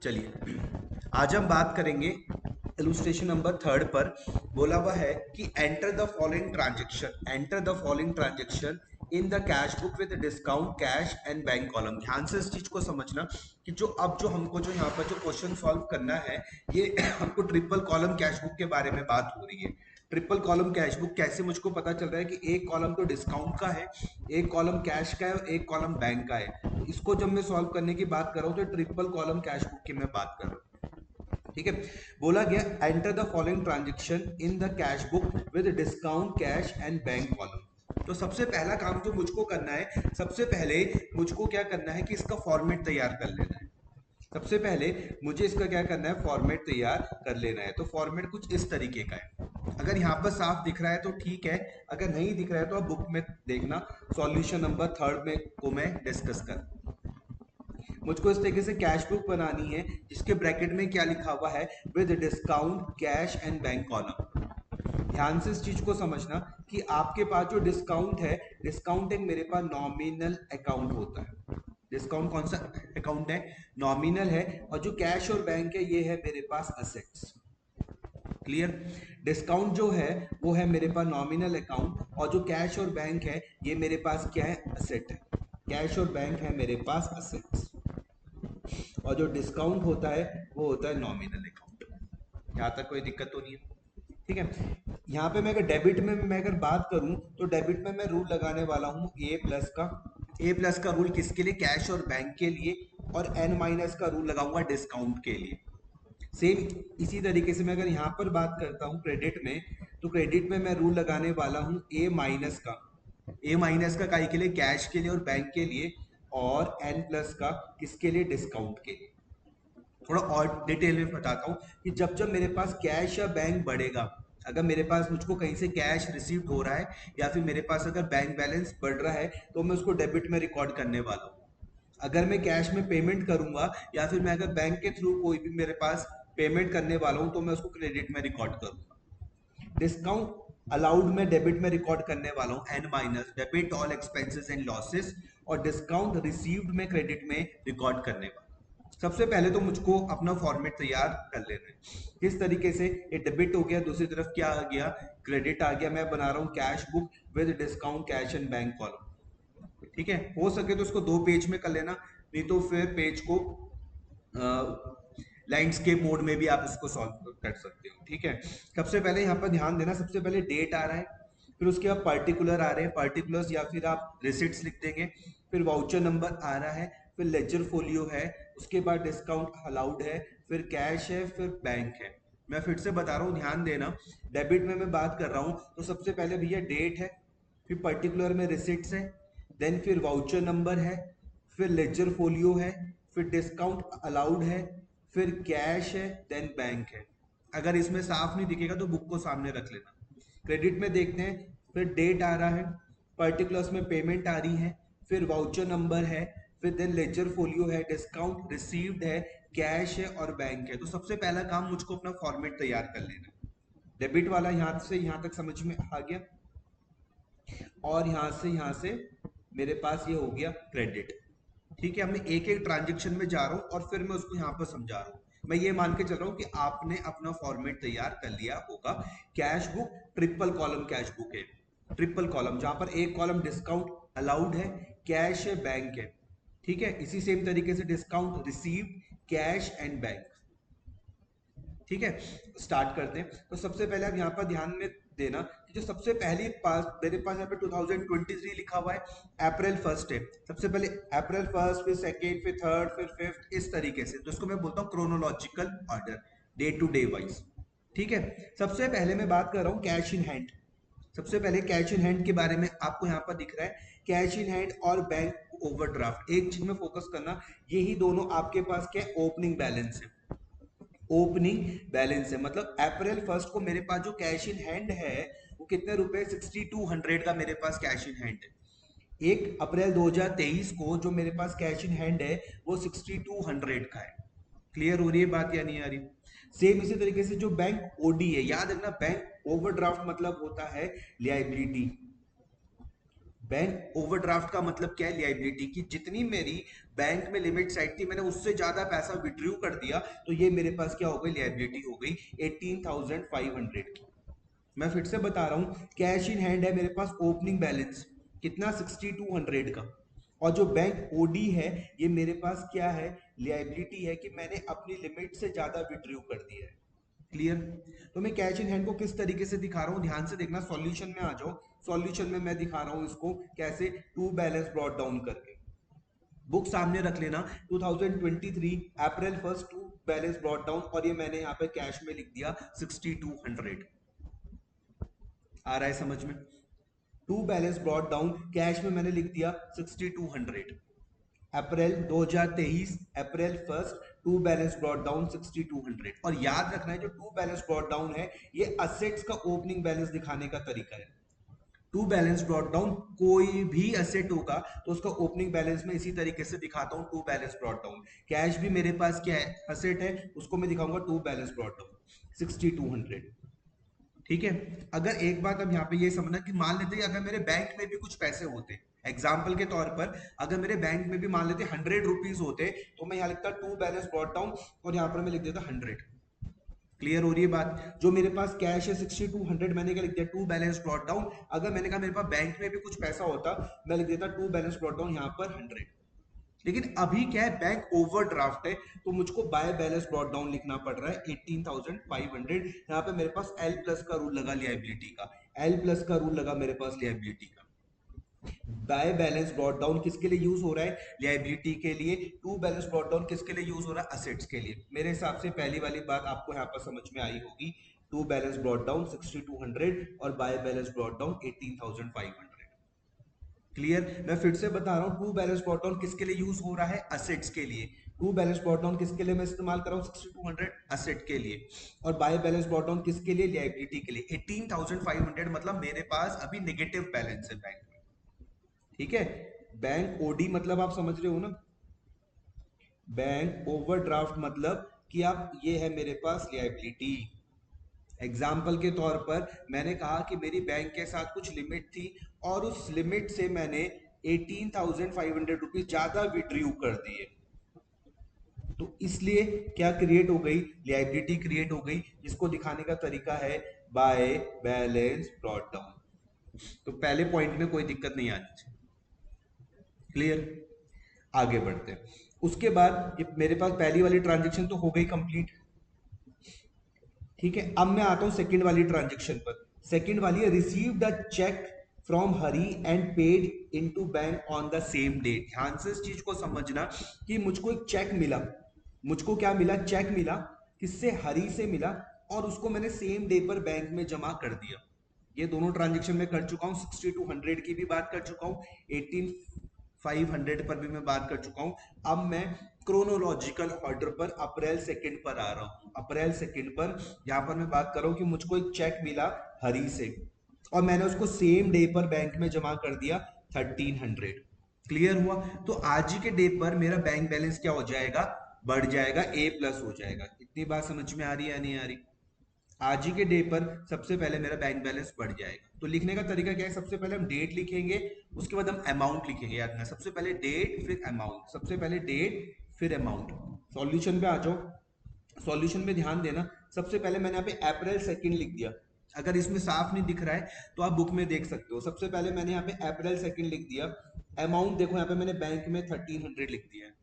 चलिए आज हम बात करेंगे इलुस्ट्रेशन नंबर 3 पर। बोला हुआ है कि enter the following transaction in the cash book with discount cash and bank column. ध्यान से इस चीज को समझना कि जो हमको जो यहाँ पर जो क्वेश्चन सॉल्व करना है, ये हमको ट्रिपल कॉलम कैश बुक के बारे में बात हो रही है। ट्रिपल कॉलम कैश बुक कैसे मुझको पता चल रहा है कि एक कॉलम तो डिस्काउंट का है, एक कॉलम कैश का है और एक कॉलम बैंक का है। तो इसको जब मैं सॉल्व करने की बात कर रहा हूँ तो ट्रिपल कॉलम कैश बुक की मैं बात कर रहा हूँ। ठीक है, बोला गया enter the following transaction in the cash book with discount cash and bank column. तो सबसे पहला काम जो मुझको करना है, सबसे पहले मुझको क्या करना है कि इसका फॉर्मेट तैयार कर लेना है। सबसे पहले मुझे इसका क्या करना है, फॉर्मेट तैयार कर लेना है। तो फॉर्मेट कुछ इस तरीके का है। अगर यहाँ पर साफ दिख रहा है तो ठीक है, अगर नहीं दिख रहा है तो आप बुक में देखना, सॉल्यूशन नंबर 3 में को मैं डिस्कस कर। मुझको इस तरीके से कैश बुक बनानी है जिसके ब्रैकेट में क्या लिखा हुआ है, with discount cash and bank column. ध्यान से इस चीज को समझना कि आपके पास जो डिस्काउंट है, डिस्काउंट एक मेरे पास नॉमिनल अकाउंट होता है। डिस्काउंट कौन सा अकाउंट है, नॉमिनल है। और जो कैश और बैंक है ये है मेरे पास असेट्स। क्लियर, डिस्काउंट जो है वो है मेरे पास नॉमिनल अकाउंट, और जो कैश और बैंक है ये मेरे पास क्या है, असेट है। कैश और बैंक है मेरे पास असेट्स, और जो डिस्काउंट होता है वो होता है नॉमिनल अकाउंट। यहाँ तक कोई दिक्कत तो नहीं है? ठीक है, यहाँ पे मैं अगर डेबिट में मैं अगर बात करूं तो डेबिट में मैं रूल लगाने वाला हूं ए प्लस का। ए प्लस का रूल किसके लिए, कैश और बैंक के लिए, और एन माइनस का रूल लगाऊंगा डिस्काउंट के लिए। सेम इसी तरीके से मैं अगर यहाँ पर बात करता हूँ क्रेडिट में, तो क्रेडिट में मैं रूल लगाने वाला हूँ ए माइनस का। ए माइनस का काई के लिए, कैश के लिए और बैंक के लिए, और एन प्लस का किसके लिए, डिस्काउंट के लिए। थोड़ा और डिटेल में बताता हूँ कि जब जब मेरे पास कैश या बैंक बढ़ेगा, अगर मेरे पास मुझको कहीं से कैश रिसीव हो रहा है या फिर मेरे पास अगर बैंक बैलेंस बढ़ रहा है तो मैं उसको डेबिट में रिकॉर्ड करने वाला हूँ। अगर मैं कैश में पेमेंट करूंगा या फिर मैं अगर बैंक के थ्रू कोई भी मेरे पास पेमेंट करने वाला हूं तो मैं उसको क्रेडिट में रिकॉर्ड करूंगा। डिस्काउंट अलाउड में डेबिट में रिकॉर्ड करने वाला हूं, an minus debit all expenses and losses, और डिस्काउंट रिसीव्ड में क्रेडिट में रिकॉर्ड करने वाला हूं। सबसे पहले तो मुझको अपना फॉर्मेट तैयार कर लेना है। किस तरीके से, ये डेबिट हो गया, दूसरी तरफ क्या आ गया, क्रेडिट आ गया। मैं बना रहा हूँ cash book with discount cash and bank column. ठीक है, हो सके तो इसको 2 पेज में कर लेना, नहीं तो फिर पेज को लैंडस्केप मोड में भी आप इसको सॉल्व कर सकते हो। ठीक है, सबसे पहले यहाँ पर ध्यान देना, सबसे पहले डेट आ रहा है, फिर उसके बाद पर्टिकुलर आ रहे हैं, पर्टिकुलर्स या फिर आप रिसिट्स लिख देंगे, फिर वाउचर नंबर आ रहा है, फिर लेजर फोलियो है, उसके बाद डिस्काउंट अलाउड है, फिर कैश है, फिर बैंक है। मैं फिर से बता रहा हूँ, ध्यान देना। डेबिट में मैं बात कर रहा हूँ तो सबसे पहले भैया डेट है, फिर पर्टिकुलर में रिसिट्स है, देन फिर वाउचर नंबर है, फिर लेजर फोलियो है, फिर डिस्काउंट अलाउड है, फिर कैश है, देन बैंक है। अगर इसमें साफ नहीं दिखेगा तो बुक को सामने रख लेना। क्रेडिट में देखते हैं, फिर डेट आ रहा है, पर्टिकुलर्स में पेमेंट आ रही है, फिर वाउचर नंबर है, फिर देन लेजर फोलियो है, डिस्काउंट रिसीव्ड है, कैश है और बैंक है। तो सबसे पहला काम मुझको अपना फॉर्मेट तैयार कर लेना है। डेबिट वाला यहाँ से यहाँ तक समझ में आ गया, और यहाँ से मेरे पास ये हो गया क्रेडिट। ठीक है, अब मैं एक एक ट्रांजेक्शन में जा रहा हूँ और फिर मैं उसको यहाँ पर समझा रहा हूँ। मैं ये मान के चल रहा हूँ कि आपने अपना फॉर्मेट तैयार कर लिया होगा। Cash book triple column cash book है, ट्रिपल कॉलम जहां पर एक कॉलम डिस्काउंट अलाउड है, कैश है, बैंक है। ठीक है, इसी सेम तरीके से discount received, cash and bank. ठीक है, स्टार्ट करते हैं। तो सबसे पहले आप यहाँ पर ध्यान में देना कि जो सबसे पहली पास मेरे पास यहाँ पे 2023 लिखा हुआ है, अप्रैल 1 है। सबसे पहले अप्रैल 1, फिर सेकेंड, फिर थर्ड, फिर फिफ्थ, इस तरीके से। तो इसको मैं बोलता हूँ chronological order, day to day wise. ठीक है, सबसे पहले मैं बात कर रहा हूँ कैश इन हैंड। सबसे पहले कैश इन हैंड के बारे में आपको यहाँ पर दिख रहा है, कैश इन हैंड और बैंक ओवरड्राफ्ट। एक चीज में फोकस करना, यही दोनों आपके पास क्या, ओपनिंग बैलेंस है। ओपनिंग बैलेंस है, मतलब अप्रैल 1 को मेरे पास जो कैश इन हैंड है वो कितने रुपए, 6200 का मेरे पास कैश इन हैंड है। 1 अप्रैल 2023 को जो मेरे पास कैश इन हैंड है वो 6200 का है। क्लियर हो रही है बात या नहीं आ रही? सेम इसी तरीके से जो बैंक ओडी है, याद रखना बैंक ओवरड्राफ्ट मतलब होता है लियाबिलिटी। बैंक ओवरड्राफ्ट का मतलब क्या है? लायबिलिटी की जितनी मेरी बैंक में लिमिट सेट थी मैंने उससे ज्यादा पैसा विड्रू कर दिया, तो ये मेरे पास क्या हो गई? लायबिलिटी हो गई 18,500 की। मैं फिर से बता रहा हूं, कैश इन हैंड है मेरे पास ओपनिंग बैलेंस कितना? 6200 का। और जो बैंक ओडी है ये मेरे पास क्या है? लायबिलिटी है कि मैंने अपनी लिमिट से ज्यादा विड्रू कर दिया है। क्लियर? तो मैं कैश इन हैंड को किस तरीके से दिखा रहा हूं, ध्यान से देखना। सॉल्यूशन में आ जाओ। सॉल्यूशन में मैं दिखा रहा हूं इसको कैसे, टू बैलेंस ब्रॉट डाउन करके। बुक सामने रख लेना, 2023 April 1 to balance brought down, और ये मैंने यहाँ पे कैश में लिख दिया 6200। आ रहा है समझ में? To balance brought down cash में मैंने लिख दिया 6200। April 2023 April 1 to balance brought down 6200। और याद रखना है जो टू बैलेंस ब्रॉट डाउन है ये असेट्स का ओपनिंग बैलेंस दिखाने का तरीका है। टू बैलेंस ब्रॉट डाउन कोई भी असेट होगा तो उसका ओपनिंग बैलेंस में इसी तरीके से दिखाता हूं, to balance brought down. Cash भी मेरे पास क्या है? असेट है, उसको मैं दिखाऊंगा टू बैलेंस ब्रॉट डाउन 6200। ठीक है? अगर एक बात अब यहाँ पे ये समझना कि मान लेते हैं अगर मेरे बैंक में भी कुछ पैसे होते, एग्जाम्पल के तौर पर अगर मेरे बैंक में भी मान लेते 100 रुपीज होते, तो मैं यहाँ लिखता टू बैलेंस ब्रॉट डाउन और यहाँ पर मैं लिख देता 100। क्लियर हो रही है बात? जो मेरे पास कैश है 6200, मैंने क्या लिख दिया? To balance brought down. अगर मैंने कहा मेरे पास बैंक में भी कुछ पैसा होता, मैं लिख देता टू बैलेंस ब्रॉट डाउन यहाँ पर 100। लेकिन अभी क्या है? बैंक ओवरड्राफ्ट है, तो मुझको बाय बैलेंस ब्रॉट डाउन लिखना पड़ रहा है 18,500। यहाँ पे मेरे पास एल प्लस का रूल लगा लियाबिलिटी का, एल प्लस का रूल लगा मेरे पास लियाबिलिटी का। बाय बैलेंस ब्रॉट डाउन किसके लिए यूज हो रहा है? लियाबिलिटी के लिए। टू बैलेंस ब्रॉट डाउन किसके लिए यूज हो रहा है? असेट्स के लिए। मेरे हिसाब से पहली वाली बात आपको यहाँ पर समझ में आई होगी। टू बैलेंस ब्रॉट डाउन 6200 और by balance brought down 18,500। Clear? मैं फिर से बता रहा हूं, टू बैलेंस ब्रॉट डाउन किसके लिए यूज हो रहा है? असेट्स के लिए। टू बैलेंस ब्रॉट डाउन किसके लिए मैं इस्तेमाल कर रहा हूं? 6200 असेट के लिए। और बाय बैलेंस ब्रॉट डाउन किसके लिए? लायबिलिटी के लिए। 18,500 मतलब मेरे पास अभी नेगेटिव बैलेंस है बैंक में। ठीक है? बैंक ओडी मतलब आप समझ रहे हो ना? बैंक ओवरड्राफ्ट मतलब कि आप, ये है मेरे पास लायबिलिटी। एग्जाम्पल के तौर पर मैंने कहा कि मेरी बैंक के साथ कुछ लिमिट थी और उस लिमिट से मैंने 18,500 रुपीज ज्यादा विड्रू कर दिए, तो इसलिए क्या क्रिएट हो गई? लायबिलिटी क्रिएट हो गई, जिसको दिखाने का तरीका है बाय बैलेंस ब्रॉट डाउन। तो पहले पॉइंट में कोई दिक्कत नहीं आनी चाहिए। क्लियर? आगे बढ़ते हैं। उसके बाद ये मेरे पास पहली वाली ट्रांजेक्शन तो हो गई कंप्लीट। ठीक है, अब मैं आता हूं सेकंड वाली ट्रांजेक्शन पर। सेकंड वाली है, receive the cheque from Hari and paid into bank on the same day. ध्यान से इस चीज को समझना कि मुझको एक चेक मिला। मुझको क्या मिला? चेक मिला। किससे? हरी से मिला। और उसको मैंने सेम डे पर बैंक में जमा कर दिया। ये दोनों ट्रांजेक्शन में कर चुका हूं। 6200 की भी बात कर चुका हूं, 18,500 पर भी मैं बात कर चुका हूं। अब मैं क्रोनोलॉजिकल ऑर्डर पर अप्रैल 2 पर आ रहा हूं। अप्रैल 2 पर यहां पर मैं बात कर रहा हूं कि मुझको एक चेक मिला हरी से और मैंने उसको सेम डे पर बैंक में जमा कर दिया 1300। क्लियर हुआ? तो आज ही के डे पर मेरा बैंक बैलेंस क्या हो जाएगा? बढ़ जाएगा, ए प्लस हो जाएगा। इतनी बात समझ में आ रही है या नहीं आ रही? आज ही के डे पर सबसे पहले मेरा बैंक बैलेंस बढ़ जाएगा। तो लिखने का तरीका क्या है? सबसे पहले हम डेट लिखेंगे, उसके बाद हम अमाउंट लिखेंगे। याद रखना, सबसे पहले डेट फिर अमाउंट, सबसे पहले डेट फिर अमाउंट। सॉल्यूशन पे आ जाओ। सॉल्यूशन में ध्यान देना, सबसे पहले मैंने यहाँ पे अप्रैल 2 लिख दिया। अगर इसमें साफ नहीं दिख रहा है तो आप बुक में देख सकते हो। सबसे पहले मैंने यहाँ पे अप्रैल 2 लिख दिया। अमाउंट देखो यहाँ पे मैंने बैंक में 1300 लिख दिया है।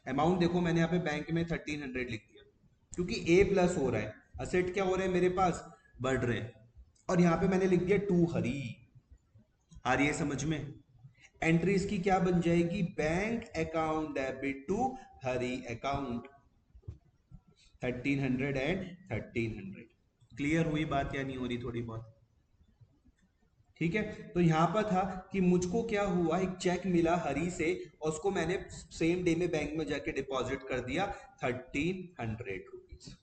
अमाउंट देखो मैंने यहाँ पे बैंक में 1300 लिख दिया, क्योंकि ए प्लस हो रहा है। असेट क्या हो रहे हैं मेरे पास? बढ़ रहे हैं। और यहाँ पे मैंने लिख दिया टू हरी। आ रही है समझ में? एंट्री इसकी क्या बन जाएगी? Bank account debit to Hari account, 1300 and 1300। Clear हुई बात या नहीं हो रही थोड़ी बहुत? ठीक है, तो यहां पर था कि मुझको क्या हुआ, एक चेक मिला हरी से और उसको मैंने सेम डे में बैंक में जाके डिपॉजिट कर दिया 1300 रुपीज।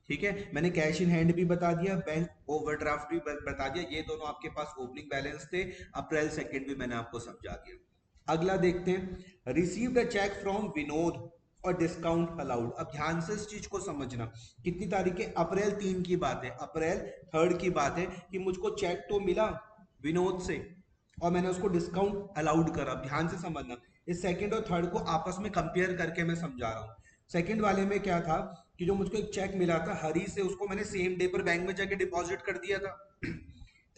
ठीक है, मैंने कैश इन हैंड भी बता दिया, बैंक ओवरड्राफ्ट भी बता दिया। ये दोनों आपके पास ओपनिंग बैलेंस थे। अप्रैल 2 भी मैंने आपको समझा दिया। अगला देखते हैं, receive the cheque from Vinod और डिस्काउंट अलाउड। अब ध्यान से इस चीज को समझना, कितनी तारीख है, अप्रैल 3 की बात है, अप्रैल 3 की बात है कि मुझको चेक तो मिला विनोद से और मैंने उसको डिस्काउंट अलाउड करा। ध्यान से समझना, इस सेकंड और थर्ड को आपस में कंपेयर करके मैं समझा रहा हूँ। सेकंड वाले में क्या था कि जो मुझको एक चेक मिला था हरी से, उसको मैंने सेम डे पर बैंक में जाके डिपॉजिट कर दिया था।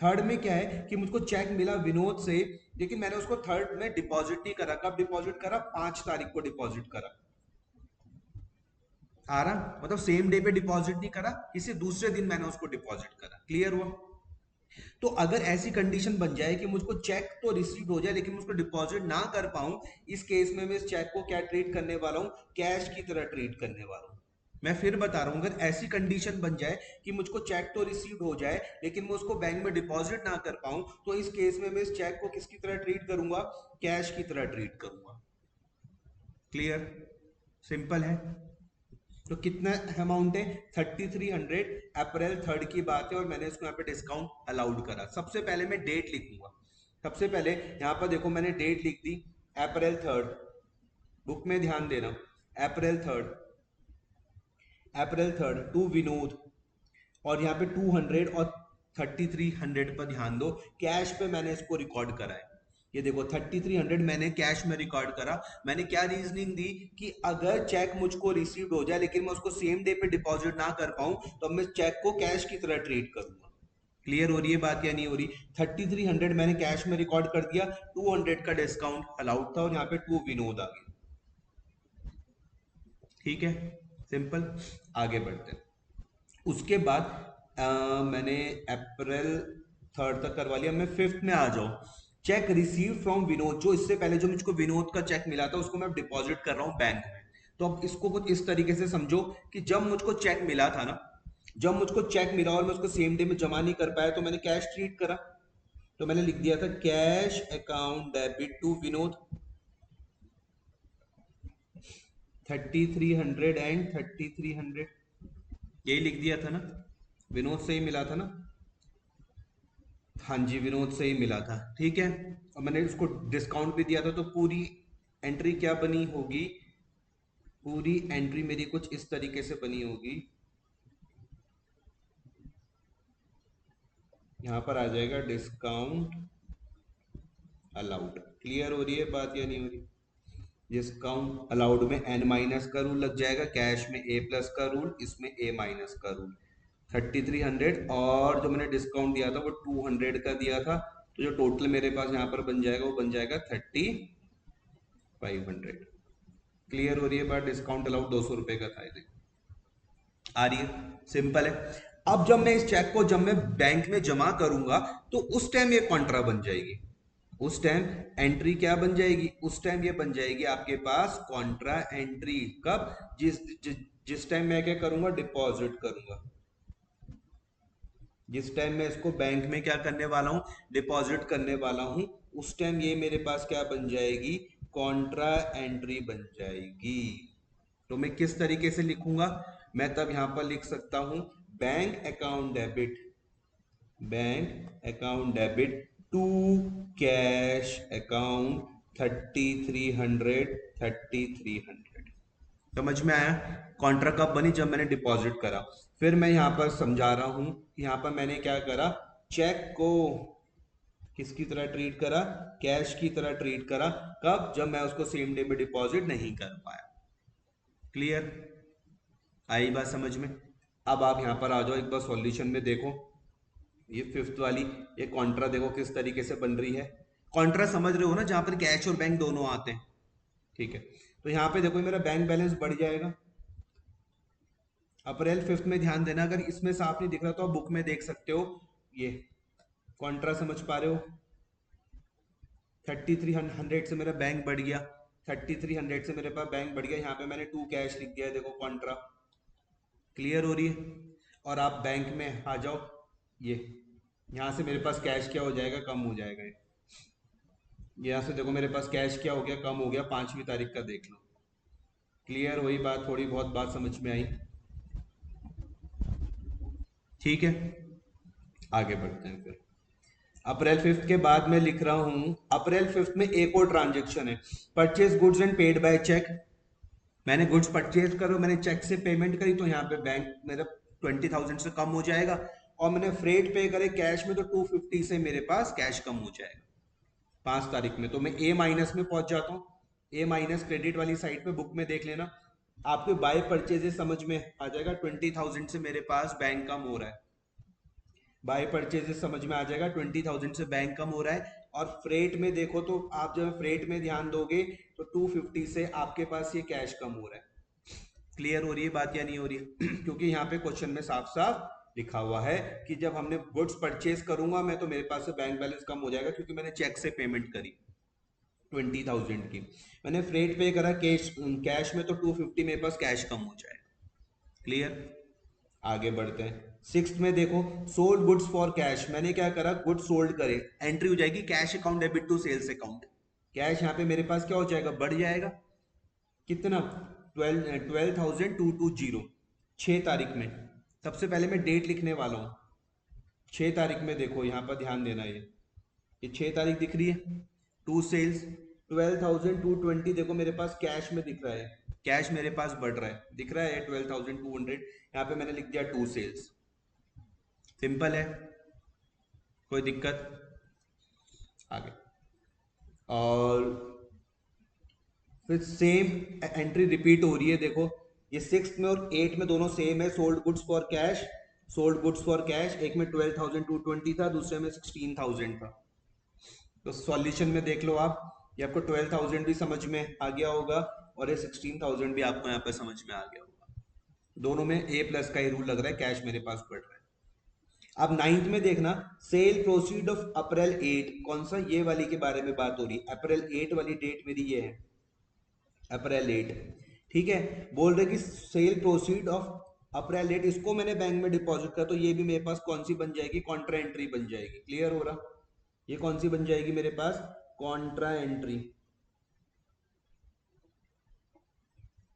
थर्ड में क्या है कि मुझको चेक मिला विनोद से, लेकिन मैंने उसको थर्ड में डिपॉजिट नहीं करा। कब डिपॉजिट करा, 5 तारीख को डिपॉजिट करा। आ रहा, मतलब सेम डे पे डिपॉजिट नहीं करा, किसी दूसरे दिन मैंने उसको डिपॉजिट करा। क्लियर हुआ? तो अगर ऐसी कंडीशन बन जाए कि मुझको चेक तो रिसीव हो जाए लेकिन मुझको डिपॉजिट ना कर पाऊं, इस केस में मैं इस चेक को क्या ट्रीट करने वाला हूं, कैश की तरह ट्रीट करने वाला हूं। मैं फिर बता रहा हूं, अगर ऐसी कंडीशन बन जाए कि मुझको चेक तो रिसीव हो जाए लेकिन मैं उसको बैंक में डिपॉजिट ना कर पाऊं, तो इस केस में मैं इस चेक को किसकी तरह ट्रीट करूंगा, कैश की तरह ट्रीट करूंगा। क्लियर? सिंपल है। तो कितना अमाउंट है, 3300, अप्रैल 3 की बात है और मैंने इसको यहाँ पे डिस्काउंट अलाउड करा। सबसे पहले मैं डेट लिखूंगा। सबसे पहले यहाँ पर देखो मैंने डेट लिख दी, अप्रैल 3, बुक में ध्यान देना, अप्रैल 3, अप्रैल 3 टू विनोद, और यहाँ पे 200 और 3300 पर ध्यान दो, कैश पे मैंने इसको रिकॉर्ड करा है। ये देखो 3300 मैंने कैश में रिकॉर्ड करा। मैंने क्या रीजनिंग दी कि अगर चेक मुझको रिसीव हो जाए लेकिन मैं उसको सेम डे पे डिपॉजिट ना कर पाऊं, तो मैं चेक को कैश की तरह ट्रीट करूंगा। क्लियर हो रही है बात या नहीं हो रही? 3300 मैंने कैश में रिकॉर्ड कर दिया, 200 का डिस्काउंट अलाउड था और यहाँ पे टू विनोद आ गया। ठीक है, सिंपल। आगे बढ़ते हैं। उसके बाद मैंने अप्रैल 3 तक करवा लिया। मैं 5th में आ जाऊं, चेक रिसीव फ्रॉम विनोद, जो इससे पहले जो मुझको विनोद का चेक मिला था उसको मैं डिपॉजिट कर रहा हूं बैंक में। तो अब इसको कुछ इस तरीके से समझो कि जब मुझको चेक मिला था ना, जब मुझको चेक मिला और मैं उसको सेम डे में जमा नहीं कर पाया, तो मैंने कैश ट्रीट करा। तो मैंने लिख दिया था cash account debit to Vinod, 3300 and 3300, यही लिख दिया था ना, विनोद से ही मिला था ना। हाँ जी, विनोद से ही मिला था। ठीक है, और मैंने उसको डिस्काउंट भी दिया था। तो पूरी एंट्री क्या बनी होगी, पूरी एंट्री मेरी कुछ इस तरीके से बनी होगी। यहां पर आ जाएगा डिस्काउंट अलाउड। क्लियर हो रही है बात या नहीं हो रही? डिस्काउंट अलाउड में एन माइनस का रूल लग जाएगा, कैश में ए प्लस का रूल, इसमें ए माइनस का रूल। 3300 और जो मैंने डिस्काउंट दिया था वो 200 का दिया था, तो जो टोटल मेरे पास यहाँ पर बन जाएगा वो बन जाएगा 3500। क्लियर हो रही है बात? डिस्काउंट अलाउड 200 रुपए का था ये। आ रही है? सिंपल है। अब जब मैं इस चेक को जब मैं बैंक में जमा करूंगा, तो उस टाइम ये कॉन्ट्रा बन जाएगी। उस टाइम एंट्री क्या बन जाएगी, उस टाइम ये बन जाएगी आपके पास कॉन्ट्रा एंट्री। कब? जिस टाइम मैं क्या करूंगा, डिपॉजिट करूंगा। जिस टाइम मैं इसको बैंक में क्या करने वाला हूं, डिपॉजिट करने वाला हूं, उस टाइम ये मेरे पास क्या बन जाएगी, कॉन्ट्रा एंट्री बन जाएगी। तो मैं किस तरीके से लिखूंगा, मैं तब यहां पर लिख सकता हूं bank account debit, bank account debit to cash account 3300, 3300। समझ में आया? कॉन्ट्रा कब बनी, जब मैंने डिपॉजिट करा। फिर मैं यहां पर समझा रहा हूं, यहां पर मैंने क्या करा, चेक को किसकी तरह ट्रीट करा, कैश की तरह ट्रीट करा। कब? जब मैं उसको सेम डे में डिपॉजिट नहीं कर पाया। क्लियर? आई बात समझ में? अब आप यहां पर आ जाओ, एक बार सॉल्यूशन में देखो। ये 5th वाली, ये कॉन्ट्रा देखो किस तरीके से बन रही है। कॉन्ट्रा समझ रहे हो ना, जहां पर कैश और बैंक दोनों आते हैं। ठीक है, तो यहाँ पे देखो मेरा बैंक बैलेंस बढ़ जाएगा। अप्रैल 5 में ध्यान देना, अगर इसमें साफ नहीं दिख रहा तो आप बुक में देख सकते हो। ये कॉन्ट्रा समझ पा रहे हो? 3300 से मेरा बैंक बढ़ गया, 3300 से मेरे पास बैंक बढ़ गया। यहाँ पे मैंने टू कैश लिख दिया है, देखो कॉन्ट्रा। क्लियर हो रही है? और आप बैंक में आ जाओ, ये यहाँ से मेरे पास कैश क्या हो जाएगा, कम हो जाएगा। यहाँ से देखो मेरे पास कैश क्या हो गया, कम हो गया, 5वीं तारीख का देख लो। क्लियर हुई बात? थोड़ी बहुत बात समझ में आई? ठीक है, आगे बढ़ते हैं फिर। अप्रैल 5 के बाद मैं लिख रहा हूं, अप्रैल 5 में एक और ट्रांजेक्शन है, purchase goods and paid by cheque. मैंने गुड्स परचेज करो, मैंने चेक से पेमेंट करी तो यहाँ पे बैंक मेरा 20,000 से कम हो जाएगा, और मैंने फ्रेट पे करे कैश में तो 250 से मेरे पास कैश कम हो जाएगा 5 तारीख में। तो मैं ए माइनस में पहुंच जाता हूँ। ए माइनस क्रेडिट वाली साइड पे बुक में देख लेना, आपके बाय परचेजेस समझ में आ जाएगा। 20,000 से मेरे पास बैंक कम हो रहा है, बाय परचेजेस समझ में आ जाएगा, 20,000 से बैंक कम हो रहा है। और फ्रेट में देखो तो आप जब फ्रेट में ध्यान दोगे तो 250 से आपके पास ये कैश कम हो रहा है। क्लियर हो रही है बात या नहीं हो रही है? क्योंकि यहाँ पे क्वेश्चन में साफ साफ लिखा हुआ है कि जब हमने गुड्स परचेज करूंगा मैं तो मेरे पास से बैंक बैलेंस कम हो जाएगा, क्योंकि मैंने चेक से पेमेंट करी 20,000 की, मैंने फ्रेट पे करा कैश, कैश में तो 250 मेरे पास कैश कम हो जाएगा। क्लियर? आगे बढ़ते हैं। सिक्स्थ में देखो, सोल्ड गुड्स फॉर कैश, मैंने क्या करा, गुड्स सोल्ड करे, एंट्री हो जाएगी cash account debit to sales account. Cash यहाँ पे मेरे पास क्या हो जाएगा, बढ़ जाएगा, कितना, 12,220 6 तारीख में। सबसे पहले मैं डेट लिखने वाला हूँ 6 तारीख में। देखो यहाँ पर ध्यान देना, ये 6 तारीख दिख रही है, टू सेल्स 12,220। देखो मेरे पास कैश में दिख रहा है, कैश मेरे पास बढ़ रहा है, दिख रहा है 12,200। यहाँ पे मैंने लिख दिया टू सेल्स। सिंपल है, कोई दिक्कत? आगे, और फिर सेम एंट्री रिपीट हो रही है। देखो ये सिक्स में और एट में दोनों सेम है, sold goods for cash, sold goods for cash. एक में 12,220 था, दूसरे में 16,000 था। तो सॉल्यूशन में देख लो आप, ये आपको 12,000 भी समझ में आ गया होगा और ये 16,000 भी आपको यहाँ पे समझ में आ गया होगा। दोनों में ए प्लस का ही रूल लग रहा है, कैश मेरे पास बढ़ रहा है। अब नाइन्थ में देखना, सेल प्रोसीड ऑफ अप्रैल 8, कौन सा, ये वाली के बारे में बात हो रही है। अप्रैल 8 वाली डेट मेरी ये है, अप्रैल 8। ठीक है, बोल रहे कि सेल प्रोसीड ऑफ अप्रैल 8, इसको मैंने बैंक में डिपॉजिट किया, तो ये भी मेरे पास कौन सी बन जाएगी, कॉन्ट्रा एंट्री बन जाएगी। क्लियर हो रहा? ये कौन सी बन जाएगी मेरे पास, कॉन्ट्रा एंट्री।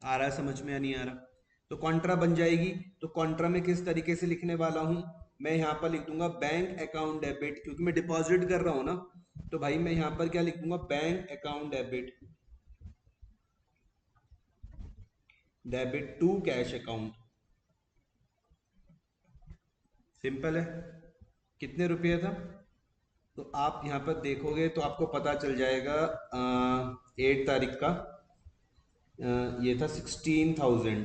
आ रहा है समझ में या नहीं आ रहा? तो कॉन्ट्रा बन जाएगी। तो कॉन्ट्रा में किस तरीके से लिखने वाला हूं, मैं यहां पर लिख दूंगा बैंक अकाउंट डेबिट, क्योंकि मैं डिपॉजिट कर रहा हूं ना, तो भाई मैं यहां पर क्या लिख दूंगा, bank account debit, debit to cash account. Simple है। कितने रुपये था, तो आप यहां पर देखोगे तो आपको पता चल जाएगा 8 तारीख का ये था 16,000।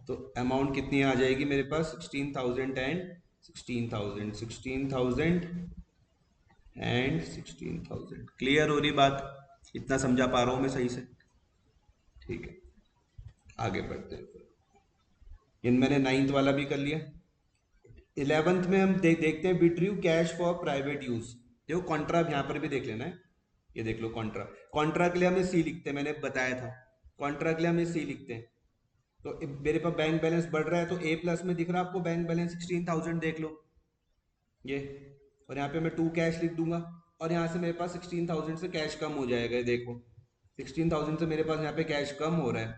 तो अमाउंट कितनी आ जाएगी मेरे पास, 16,000 एंड 16,000, 16,000 एंड 16,000। क्लियर हो रही बात? इतना समझा पा रहा हूं मैं सही से? ठीक है, आगे बढ़ते हैं। इन मैंने नाइन्थ वाला भी कर लिया। 11th में हम देखते हैं, withdrew cash for private use. देखो कॉन्ट्रा यहाँ पर भी देख लेना है, ये देख लो कॉन्ट्रा, कॉन्ट्रा के लिए हमें सी लिखते हैं, मैंने बताया था कॉन्ट्रा के लिए हमें सी लिखते हैं। तो मेरे पास बैंक बैलेंस बढ़ रहा है, तो ए प्लस में दिख रहा है आपको बैंक बैलेंस 16,000, देख लो ये, और यहाँ पे मैं टू कैश लिख दूंगा, और यहाँ से मेरे पास 16,000 से कैश कम हो जाएगा। ये देखो 16,000 से मेरे पास यहाँ पे कैश कम हो रहा है,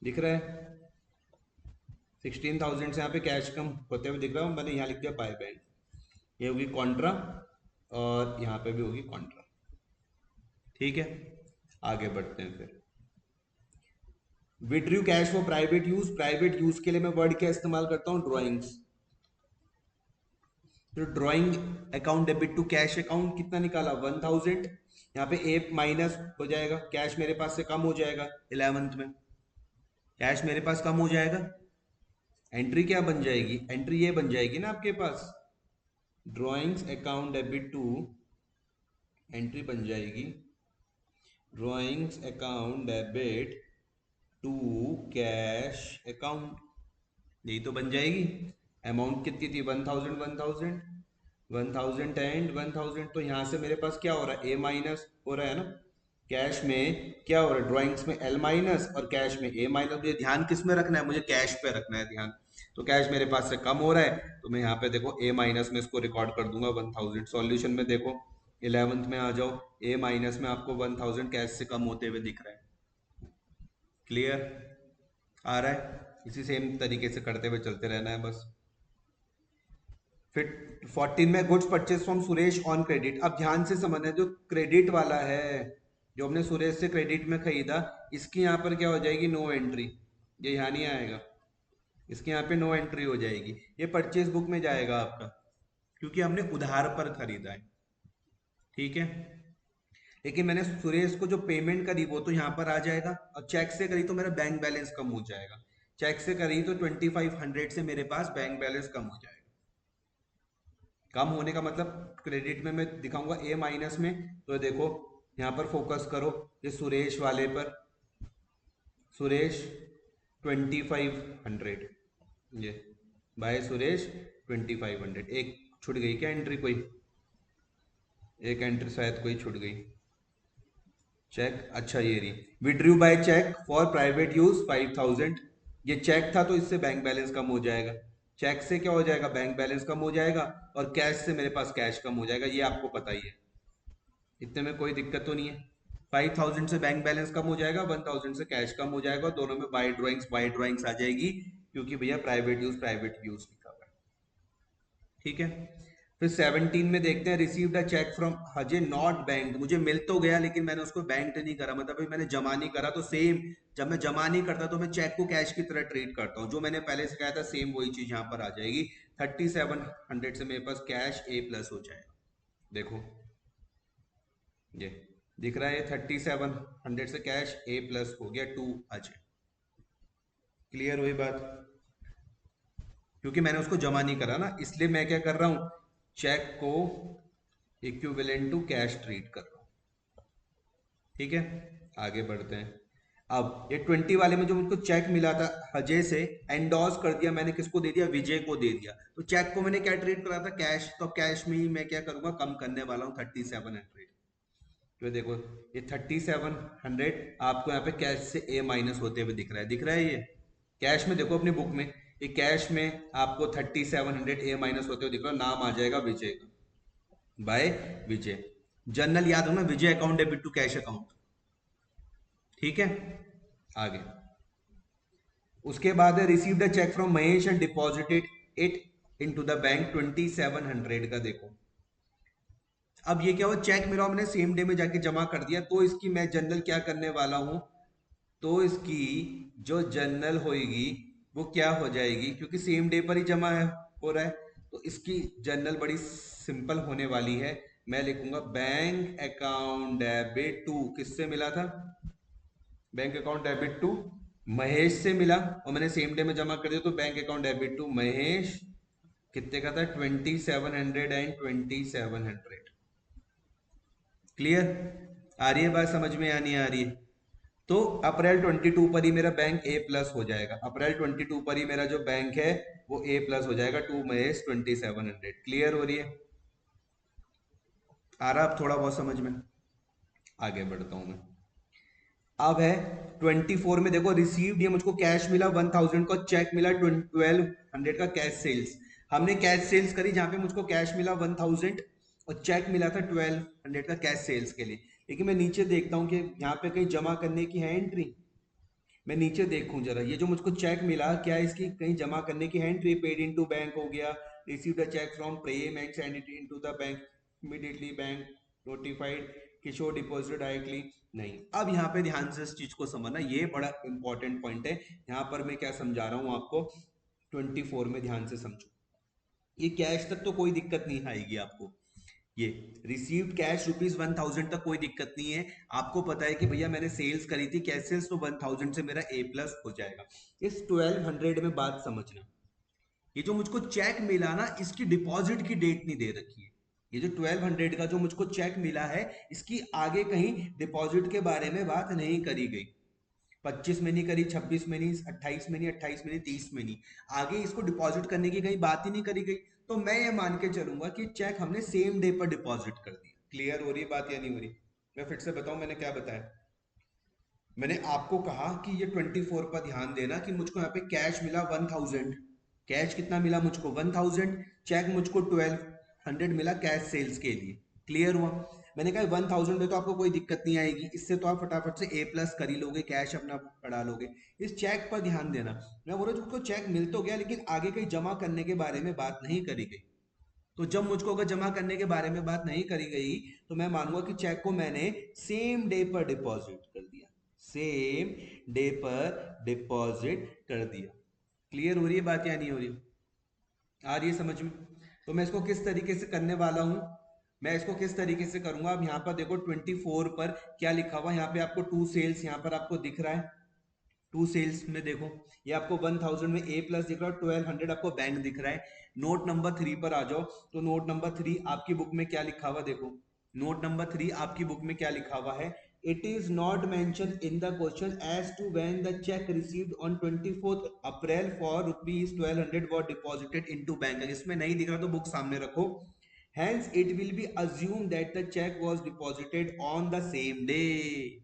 दिख रहा है, 16,000 से यहाँ पे कैश कम होते हुए दिख रहा है, मैंने यहाँ लिख दिया बाय बैंक। ये होगी कॉन्ट्रा, और यहाँ पे भी होगी कॉन्ट्रा। ठीक है, आगे बढ़ते हैं। फिर withdrew cash for private use, private use के लिए मैं वर्ड क्या इस्तेमाल करता हूँ, ड्रॉइंग्स। तो drawing account debit to cash account, कितना निकाला 1,000, यहाँ पे ए माइनस हो जाएगा, कैश मेरे पास से कम हो जाएगा 11th में, कैश मेरे पास कम हो जाएगा। एंट्री क्या बन जाएगी, एंट्री ये बन जाएगी ना आपके पास, drawings account debit to, entry बन जाएगी drawings account debit to cash account, यही तो बन जाएगी। अमाउंट कितनी थी, 1,000 1,000 1,000 एंड 1,000, तो यहाँ से मेरे पास क्या हो रहा है, ए माइनस हो रहा है ना, कैश में क्या हो रहा है, ड्राइंग्स में एल माइनस और कैश में ए माइनस। मुझे ध्यान किस में रखना है, मुझे कैश पे रखना है ध्यान। तो कैश मेरे पास से कम हो रहा है, तो मैं यहाँ पे देखो ए माइनस में इसको रिकॉर्ड कर दूंगा 1,000। सॉल्यूशन में देखो 11th में आ जाओ, ए माइनस में आपको 1,000 कैश से कम होते हुए दिख रहा है। क्लियर आ रहा है? इसी सेम तरीके से करते हुए चलते रहना है बस। फिर 14 में goods purchase from Suresh on credit. अब ध्यान से समझना है, जो क्रेडिट वाला है जो हमने सुरेश से क्रेडिट में खरीदा, इसकी यहाँ पर क्या हो जाएगी, नो एंट्री, ये यहाँ नहीं आएगा, इसके यहाँ पे नो एंट्री हो जाएगी, ये परचेज बुक में जाएगा आपका, क्योंकि हमने उधार पर खरीदा है। ठीक है, लेकिन मैंने सुरेश को जो पेमेंट करी वो तो यहाँ पर आ जाएगा, और चेक से करी तो मेरा बैंक बैलेंस कम हो जाएगा, चेक से करी तो 2500 से मेरे पास बैंक बैलेंस कम हो जाएगा। कम होने का मतलब क्रेडिट में मैं दिखाऊंगा ए माइनस में, तो देखो यहाँ पर फोकस करो, ये सुरेश वाले पर, सुरेश 2500, ये बाय सुरेश 2500, एक छूट गई क्या एंट्री, कोई एक एंट्री शायद कोई छूट गई, चेक, अच्छा ये रही, withdrew by cheque for private use 5000, ये चेक था तो इससे बैंक बैलेंस कम हो जाएगा, चेक से क्या हो जाएगा, बैंक बैलेंस कम हो जाएगा, और कैश से मेरे पास कैश कम हो जाएगा, ये आपको पता ही है, इतने में कोई दिक्कत तो नहीं है। 5000 से बैंक बैलेंस कम हो जाएगा, 1000 से कैश कम हो जाएगा, दोनों में बाय ड्राइंग्स आ जाएगी, क्योंकि भैया प्राइवेट यूज लिखा हुआ है। ठीक है, फिर 17 में देखते हैं, received a cheque from Ajay not bank, मुझे मिल तो गया लेकिन मैंने उसको बैंक नहीं करा, मतलब भाई मैंने जमा नहीं करा, तो सेम, जब मैं जमा नहीं करता तो मैं चेक को कैश की तरह ट्रीट करता हूँ, जो मैंने पहले से कहा था सेम वही चीज यहाँ पर आ जाएगी। 3700 से मेरे पास कैश ए प्लस हो जाएगा, देखो ये दिख रहा है, 3700 से कैश ए प्लस हो गया 2 अजय। क्लियर हुई बात, क्योंकि मैंने उसको जमा नहीं करा ना, इसलिए मैं क्या कर रहा हूं, चेक को इक्विवेलेंट टू कैश ट्रीट कर रहा हूं। ठीक है, आगे बढ़ते हैं। अब ये 20 वाले में जो मुझको चेक मिला था अजय से, एंडोर्स कर दिया मैंने, किसको दे दिया, विजय को दे दिया, तो चेक को मैंने क्या ट्रीट करा था, कैश, तो कैश में ही मैं क्या करूंगा, कम करने वाला हूँ 3700। तो देखो ये 3700 आपको यहाँ पे कैश से ए माइनस होते हुए दिख रहा है, दिख रहा है ये कैश में, देखो अपनी बुक में, ये कैश में आपको 3700 ए माइनस होते हुए दिख रहा है, नाम आ जाएगा विजय का, बाय विजय, जर्नल याद हो ना, Vijay account debit to cash account. ठीक है, आगे उसके बाद received a cheque from Mahesh and deposited it into the bank 2700 का, देखो अब ये क्या हुआ, चेक मेरा मैंने सेम डे में जाके जमा कर दिया, तो इसकी मैं जनरल क्या करने वाला हूं, तो इसकी जो जनरल होएगी वो क्या हो जाएगी, क्योंकि सेम डे पर ही जमा है, हो रहा है, तो इसकी जनरल बड़ी सिंपल होने वाली है, मैं लिखूंगा बैंक अकाउंट डेबिट टू, किससे मिला था, bank account debit to Mahesh से मिला, और मैंने सेम डे में जमा कर दिया, तो bank account debit to Mahesh, कितने का था, 2700 एंड 2700। क्लियर, आ रही है बात समझ में या नहीं आ रही है, तो अप्रैल 22 पर ही मेरा बैंक ए प्लस हो जाएगा, अप्रैल 22 पर ही मेरा जो बैंक है वो ए प्लस हो जाएगा, टू महेश 2700। क्लियर हो रही है, आ रहा अब थोड़ा बहुत समझ में, आगे बढ़ता हूं मैं। अब है 24 में, देखो रिसीव्ड, ये मुझको कैश मिला 1000 का, चेक मिला 1200 का कैश सेल्स, हमने कैश सेल्स करी जहां पे मुझको कैश मिला 1000 और चेक मिला था 1200 का कैश सेल्स के लिए, लेकिन मैं नीचे देखता हूँ कि यहाँ पे कहीं जमा करने की है एंट्री, मैं नीचे देखूं जरा, ये जो मुझको चेक मिला क्या है, इसकी कहीं जमा करने की है एंट्री, पेड इनटू बैंक हो गया, received a cheque from Prem and send it into the bank immediately, bank notified Kishore deposit directly, नहीं। अब यहाँ पे ध्यान से इस चीज को समझना, ये बड़ा इंपॉर्टेंट पॉइंट है, यहाँ पर मैं क्या समझा रहा हूँ आपको, 24 में ध्यान से समझो, ये कैश तक तो कोई दिक्कत नहीं आएगी आपको, ये रिसीव्ड कैश ₹1000 तक कोई दिक्कत नहीं है, आपको पता है कि भैया मैंने सेल्स करी थी कैश सेल्स, तो 1000 से मेरा ए प्लस हो जाएगा। इस 1200 में बात समझना, ये जो मुझको चेक मिला ना, इसकी डिपॉजिट की डेट नहीं दे रखी है, ये जो 1200 का जो मुझको चेक मिला है, इसकी आगे कहीं डिपॉजिट के बारे में बात नहीं करी गई, 25 में नहीं करी, 26 में नहीं, 28 में नहीं, 28 में नहीं, 30 में नहीं, आगे इसको डिपॉजिट करने की कहीं बात ही नहीं करी गई, तो मैं ये मान के चलूंगा कि चेक हमने सेम डे पर डिपॉजिट कर दिया। क्लियर हो रही है बात या नहीं हो रही, मैं फिर से बताऊं मैंने क्या बताया, मैंने आपको कहा कि ये 24 पर ध्यान देना कि मुझको यहाँ पे कैश मिला 1000, कैश कितना मिला मुझको 1000, चेक मुझको 1200 मिला कैश सेल्स के लिए। क्लियर हुआ, मैंने कहा 1000 में तो आपको कोई दिक्कत नहीं आएगी, इससे तो आप फटाफट से ए प्लस कर ही लोगे, कैश अपना बढ़ा लोगे, इस चेक पर ध्यान देना, मैं बोल रहा हूँ चेक मिल तो गया लेकिन आगे कहीं जमा करने के बारे में बात नहीं करी गई, तो जब मुझको अगर जमा करने के बारे में बात नहीं करी गई तो मैं मानूंगा कि चेक को मैंने सेम डे पर डिपॉजिट कर दिया, सेम डे पर डिपॉजिट कर दिया। क्लियर हो रही है बात या नहीं हो रही? आ रही है समझ में? तो मैं इसको किस तरीके से करने वाला हूं, मैं इसको किस तरीके से करूंगा। अब यहाँ पर देखो 24 पर क्या लिखा हुआ, यहाँ पे आपको टू सेल्स यहाँ पर आपको दिख रहा है, टू सेल्स में देखो ये आपको 1000 में ए प्लस दिख रहा है, 1200 आपको बैंक दिख रहा है। नोट नंबर 3 पर आ जाओ, तो नोट नंबर 3 आपकी बुक में क्या लिखा हुआ देखो, नोट नंबर 3 आपकी बुक में क्या लिखा हुआ है, it is not mention in the question as to when the cheque received on 24 April for rupees 1200 was deposited into bank. इसमें नहीं दिख रहा तो बुक सामने रखो। Hence, it will be assumed that the check was deposited on the same day.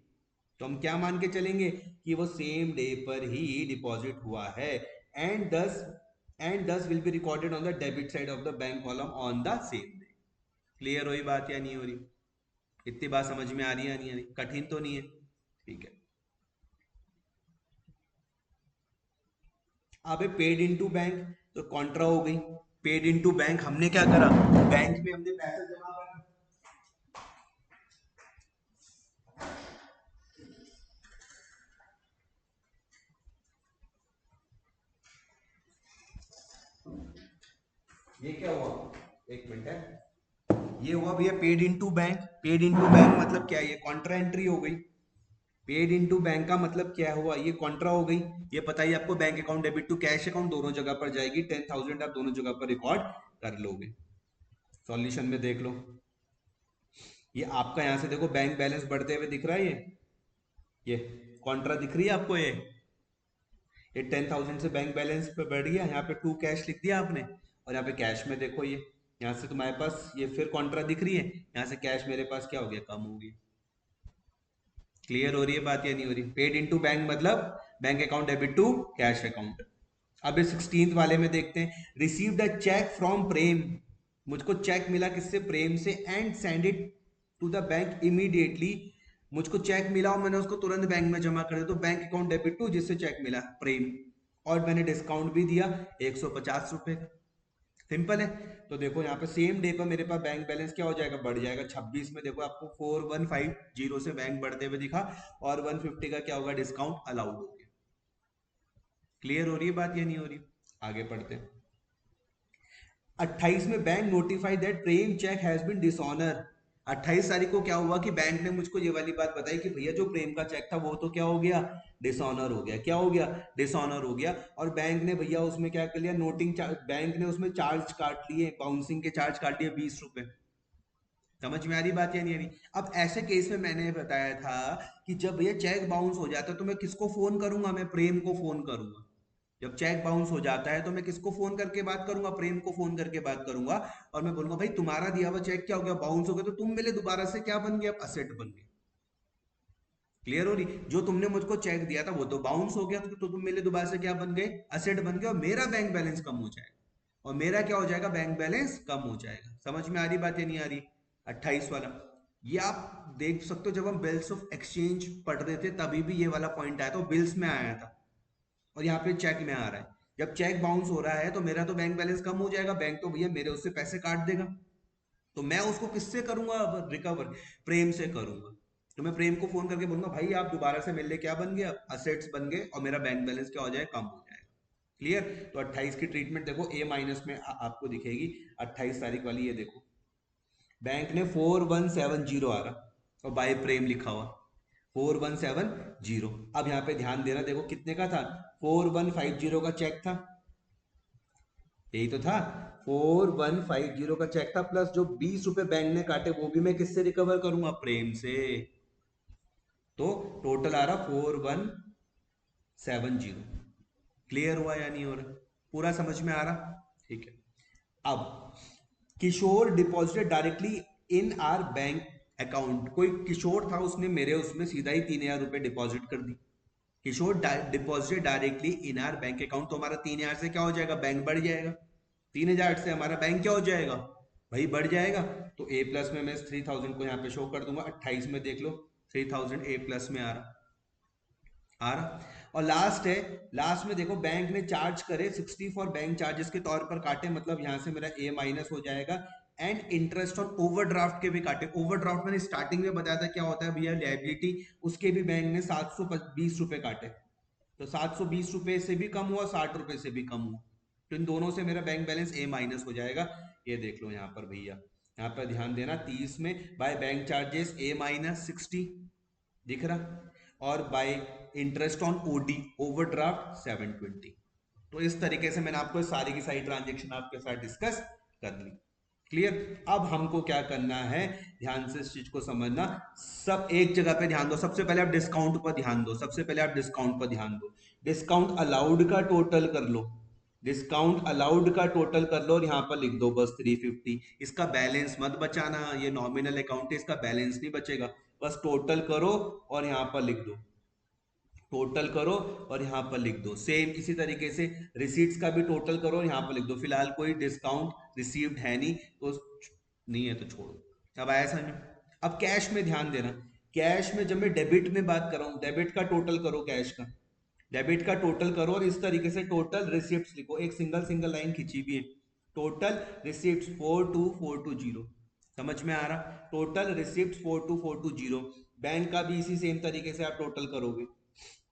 तो हम क्या मान के चलेंगे कि वो सेम डे पर ही डिपॉजिट हुआ है, एंड दस will be recorded on the debit side of the bank column on the same day. Clear हुई बात या नहीं हो रही? इतनी बात समझ में आ रही है नहीं आ रही? कठिन तो नहीं है? ठीक है। अब पेड इनटू बैंक, तो कॉन्ट्रा हो गई। पेड इनटू बैंक हमने क्या करा, बैंक में हमने पैसा जमा करा। ये क्या हुआ, एक मिनट है, ये हुआ भैया paid into bank. Paid into bank मतलब क्या है, ये कॉन्ट्रा एंट्री हो गई। पेड इनटू बैंक का मतलब क्या हुआ, ये कॉन्ट्रा हो गई। ये पता ही आपको, bank account debit to cash account दोनों जगह पर जाएगी, 10,000 आप दोनों जगह पर रिकॉर्ड कर लोगे। सॉल्यूशन में देख लो, ये आपका यहां से देखो बैंक बैलेंस बढ़ते हुए दिख रहा है, ये कॉन्ट्रा दिख रही है आपको, ये 10,000 से बैंक बैलेंस पे बढ़ गया, यहाँ पे टू कैश लिख दिया आपने, और यहाँ पे कैश में देखो ये यहाँ से तुम्हारे पास ये फिर कॉन्ट्रा दिख रही है, यहाँ से कैश मेरे पास क्या हो गया, कम हो गया। क्लियर हो रही है बात या नहीं हो रही? पेड इनटू बैंक मतलब bank account debit to cash account. अब इस 16th वाले में देखते हैं, received a cheque from Prem. मुझको चेक मिला किससे, प्रेम से, and send it to the bank immediately. मुझको चेक मिला और मैंने उसको तुरंत बैंक में जमा कर दिया, तो बैंक अकाउंट डेबिट टू जिससे चेक मिला प्रेम, और मैंने डिस्काउंट भी दिया 150 रुपए का। सिंपल है। तो देखो यहाँ पे सेम डे पर मेरे पास बैंक बैलेंस क्या हो जाएगा, बढ़ जाएगा। 26 में देखो आपको 4150 से बैंक बढ़ते हुए दिखा, और 150 का क्या होगा, डिस्काउंट अलाउड हो गया। क्लियर हो रही है बात या नहीं हो रही? आगे पढ़ते हैं। 28 में bank notify that Prem cheque has been dishonour. 28 तारीख को क्या हुआ कि बैंक ने मुझको ये वाली बात बताई कि भैया जो प्रेम का चेक था वो तो क्या हो गया, डिसऑनर हो गया। क्या हो गया, डिसऑनर हो गया। और बैंक ने भैया उसमें क्या कर लिया, नोटिंग चार्ज, बैंक ने उसमें चार्ज काट लिए, बाउंसिंग के चार्ज काट लिए 20 रुपए। समझ में आ रही बात या नहीं आ रही? अब ऐसे केस में मैंने बताया था कि जब भैया चेक बाउंस हो जाता है तो मैं किसको फोन करूंगा, मैं प्रेम को फोन करूंगा। जब चेक बाउंस हो जाता है तो मैं किसको फोन करके बात करूंगा, प्रेम को फोन करके बात करूंगा, और मैं बोलूंगा भाई तुम्हारा दिया हुआ चेक क्या हो गया, बाउंस हो गया, तो तुम मेरे दोबारा से क्या बन गया, असेट बन गए। क्लियर हो रही? जो तुमने मुझको चेक दिया था वो तो बाउंस हो गया, तो तुम मेरे दोबारा से क्या बन गए, असेट बन गए, और मेरा बैंक बैलेंस कम हो जाएगा, और मेरा क्या हो जाएगा, बैंक बैलेंस कम हो जाएगा। समझ में आ रही बात या नहीं आ रही? 28 वाला ये आप देख सकते हो, जब हम बिल्स ऑफ एक्सचेंज पढ़ रहे थे तभी भी ये वाला पॉइंट आया था, बिल्स में आया था, और यहाँ पे चेक में आ रहा है। जब चेक बाउंस हो रहा है तो मेरा तो बैंक बैलेंस कम हो जाएगा, बैंक तो भैया मेरे उससे पैसे काट देगा, तो मैं उसको किससे करूंगा अब रिकवर, प्रेम से करूंगा। तो मैं प्रेम को फोन करके बोलूंगा भाई आप दोबारा से मिल ले, क्या बन गया, असेट्स बन गए, और मेरा बैंक बैलेंस क्या हो जाए, कम हो जाएगा। क्लियर? तो 28 की ट्रीटमेंट देखो ए माइनस में आपको दिखेगी। 28 तारीख वाली ये देखो, बैंक ने 4170 आ रहा, और बाय प्रेम लिखा हुआ 4170। अब यहाँ पे ध्यान देना, देखो कितने का था, 4150 का चेक था, यही तो था, 4150 का चेक था, प्लस जो 20 रुपए बैंक ने काटे वो भी मैं किससे रिकवर करूंगा, प्रेम से। तो टोटल आ रहा 4170। क्लियर हुआ या नहीं हो रहा? पूरा समझ में आ रहा? ठीक है। अब Kishore deposited directly in our bank account. कोई किशोर था, उसने मेरे उसमें सीधा ही 3000 रुपए डिपॉजिट कर दी। Kishore deposited directly in our bank account, तो हमारा 3000 से क्या हो जाएगा, बैंक बढ़ जाएगा। 3000 से हमारा बैंक क्या हो जाएगा, भाई बढ़ जाएगा। तो ए प्लस में मैं 3000 को यहाँ पे शो कर दूंगा। 28 में देख लो 3000 ए प्लस में आ रहा, आ रहा। और लास्ट है, लास्ट में देखो बैंक ने चार्ज करे 60 फॉर बैंक चार्जेस के तौर पर काटे, मतलब यहां से मेरा ए माइनस हो जाएगा, एंड इंटरेस्ट ऑन ओवरड्राफ्ट के भी काटे। ओवरड्राफ्ट मैंने स्टार्टिंग में बताया था क्या होता है भैया, लायबिलिटी, उसके भी बैंक ने 720 रुपए काटे। तो 720 रुपए से भी कम हुआ, 60 रुपए से भी कम हुआ, तो इन दोनों से मेरा बैंक बैलेंस ए माइनस हो जाएगा। ये देख लो यहाँ पर भैया, यहाँ पर ध्यान देना, 30 में by bank charges a minus 60 दिख रहा, और by interest on OD overdraft 720। तो इस तरीके से मैंने आपको सारी की सारी ट्रांजेक्शन आपके साथ डिस्कस कर ली। क्लियर? अब हमको क्या करना है, ध्यान से इस चीज को समझना, सब एक जगह पे ध्यान दो। सबसे पहले आप डिस्काउंट पर ध्यान दो, सबसे पहले आप डिस्काउंट पर ध्यान दो। डिस्काउंट अलाउड का टोटल कर लो, डिस्काउंट अलाउड का टोटल कर लो और यहाँ पर लिख दो बस 350। इसका बैलेंस मत बचाना, ये नॉमिनल अकाउंट है, इसका बैलेंस नहीं बचेगा, बस टोटल करो और यहाँ पर लिख दो, टोटल करो और यहाँ पर लिख दो। सेम इसी तरीके से रिसीट्स का भी टोटल करो और यहाँ पर लिख दो। फिलहाल कोई डिस्काउंट रिसीव्ड है नहीं, तो नहीं है तो छोड़ो। अब आया समझ? अब कैश में ध्यान देना, कैश में जब मैं डेबिट में बात कर रहा हूँ, डेबिट का टोटल करो, कैश का डेबिट का टोटल करो, और इस तरीके से टोटल रिसिप्ट्स लिखो, एक सिंगल सिंगल लाइन खींची भी है, टोटल रिसिप्ट्स 42420। समझ में आ रहा? Total receipts 42420। बैंक का भी इसी सेम तरीके से आप टोटल करोगे,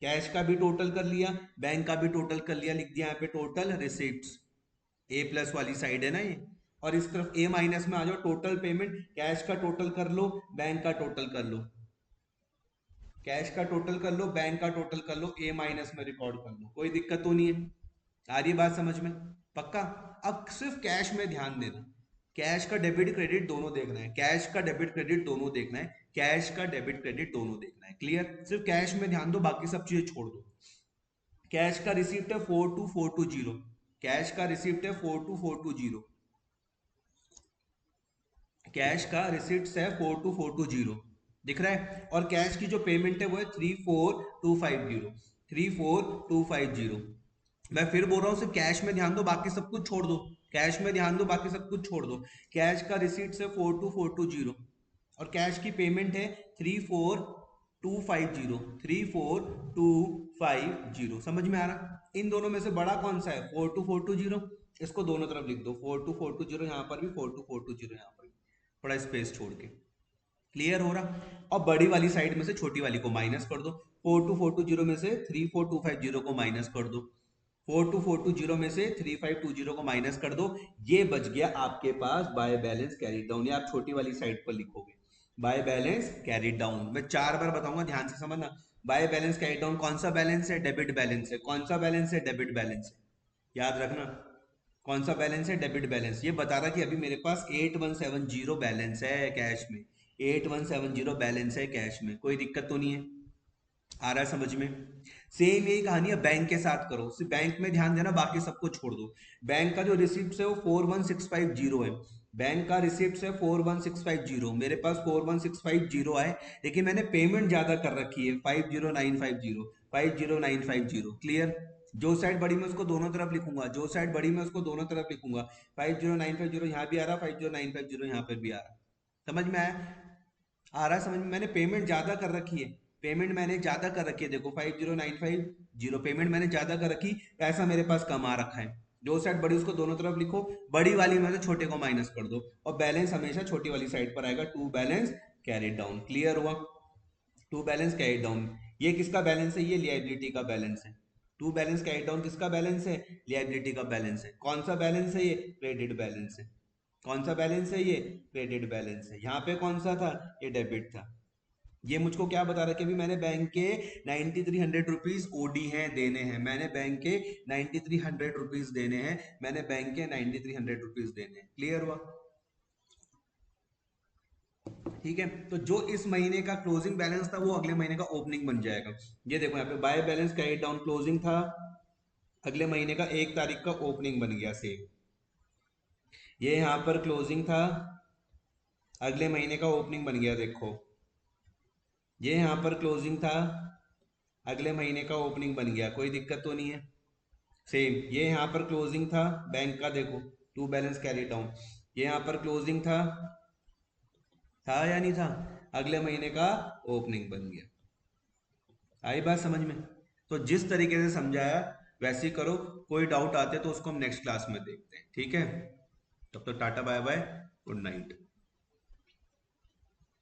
कैश का भी टोटल कर लिया, बैंक का भी टोटल कर लिया, लिख दिया यहाँ पे टोटल रिसिप्ट्स, ए प्लस वाली साइड है ना ये, और इस तरफ ए माइनस में आ जाओ, टोटल पेमेंट, कैश का टोटल कर लो, बैंक का टोटल कर लो, कैश का टोटल कर लो, बैंक का टोटल कर लो, ए माइनस में रिकॉर्ड कर लो, कोई दिक्कत तो नहीं है? आ रही बात समझ में? पक्का? अब सिर्फ कैश में ध्यान देना, कैश का डेबिट क्रेडिट दोनों देखना है, कैश का डेबिट क्रेडिट दोनों देखना है, कैश का डेबिट क्रेडिट दोनों देखना है। क्लियर? सिर्फ कैश में ध्यान दो, बाकी सब चीजें छोड़ दो। कैश का रिसिप्ट है 42420, कैश का रिसिप्ट है 42420, कैश का रिसिप्ट है 42420 दिख रहा है, और कैश की जो पेमेंट है वो है 34250, 34250। मैं फिर बोल रहा हूँ, सिर्फ कैश में ध्यान दो, बाकी सब कुछ छोड़ दो, कैश में ध्यान दो, बाकी सब कुछ छोड़ दो। कैश का रिसीट है 42420 और कैश की पेमेंट है 34250, 34250। समझ में आ रहा? इन दोनों में से बड़ा कौन सा है? 42420, इसको दोनों तरफ लिख दो, 42420 यहाँ पर भी, 42420 यहाँ पर भी, थोड़ा स्पेस छोड़ के। क्लियर हो रहा? और बड़ी वाली साइड में से छोटी वाली को माइनस कर दो, 42420 में से 34250 को माइनस कर दो, 42420 में से 3520 को माइनस कर दो। ये बच गया आपके पास बाय बैलेंस कैरी डाउन, या आप छोटी वाली साइड पर लिखोगे बाय बैलेंस कैरी डाउन। मैं 4 बार बताऊंगा, ध्यान से समझना। बाय बैलेंस कैरी डाउन कौन सा बैलेंस है? डेबिट बैलेंस है। कौन सा बैलेंस है? डेबिट बैलेंस है। याद रखना, कौन सा बैलेंस है? Debit balance. ये बता रहा कि अभी मेरे पास 8170 बैलेंस है कैश में, 8170 बैलेंस है कैश में, कोई दिक्कत तो नहीं है? आ रहा है समझ में? सेम यही कहानी है बैंक के साथ करो, सिर्फ बैंक में ध्यान देना, बाकी सबको छोड़ दो। बैंक का जो रिसिप्ट है वो 41650 है, बैंक का रिसिप्ट है 41650, मेरे पास 41650 आए, लेकिन मैंने पेमेंट ज्यादा कर रखी है 50950, 50950। क्लियर? जो साइड बड़ी में उसको दोनों तरफ लिखूंगा, जो साइड बड़ी में उसको दोनों तरफ लिखूंगा, 50950 यहाँ भी आ रहा, 50950 यहाँ पर भी आ रहा। समझ में आया? आ रहा समझ में? मैंने पेमेंट ज्यादा कर रखी है, पेमेंट मैंने ज्यादा कर रखी है, देखो 50950 पेमेंट मैंने ज्यादा कर रखी, पैसा मेरे पास कम आ रखा है। जो साइड बड़ी उसको दोनों तरफ लिखो, बड़ी वाली में से छोटे को माइनस कर दो, और बैलेंस हमेशा छोटी वाली साइड पर आएगा, to balance carry down. Clear हुआ? टू बैलेंस कैरी डाउन, ये किसका बैलेंस है? ये लिएबिलिटी का बैलेंस है। टू बैलेंस कैरी डाउन किसका बैलेंस है? लिएबिलिटी का बैलेंस है। कौन सा बैलेंस है? ये क्रेडिट बैलेंस है। कौन सा बैलेंस है? ये क्रेडिट बैलेंस है। यहाँ पे कौन सा था? ये डेबिट था। ये मुझको क्या बता रहा है कि अभी मैंने बैंक के 9300 रुपीज ओडी हैं, देने हैं, मैंने बैंक के 9300 रुपीज देने हैं, मैंने बैंक के 9300 रुपीज देने हैं। क्लियर हुआ? ठीक है, तो जो इस महीने का क्लोजिंग बैलेंस था वो अगले महीने का ओपनिंग बन जाएगा। ये देखो यहाँ पे by balance carry down closing था, अगले महीने का 1 तारीख का ओपनिंग बन गया सेम। ये यहाँ पर क्लोजिंग था, अगले महीने का ओपनिंग बन गया, देखो ये यहाँ पर क्लोजिंग था, अगले महीने का ओपनिंग बन गया, कोई दिक्कत तो नहीं है? सेम ये यहाँ पर क्लोजिंग था बैंक का, देखो टू बैलेंस कैरी डाउन, ये यहाँ पर क्लोजिंग था या नहीं था? अगले महीने का ओपनिंग बन गया। आई बात समझ में? तो जिस तरीके से समझाया वैसे ही करो। कोई डाउट आते तो उसको हम नेक्स्ट क्लास में देखते हैं, ठीक है? तब तो ta ta bye bye, good night.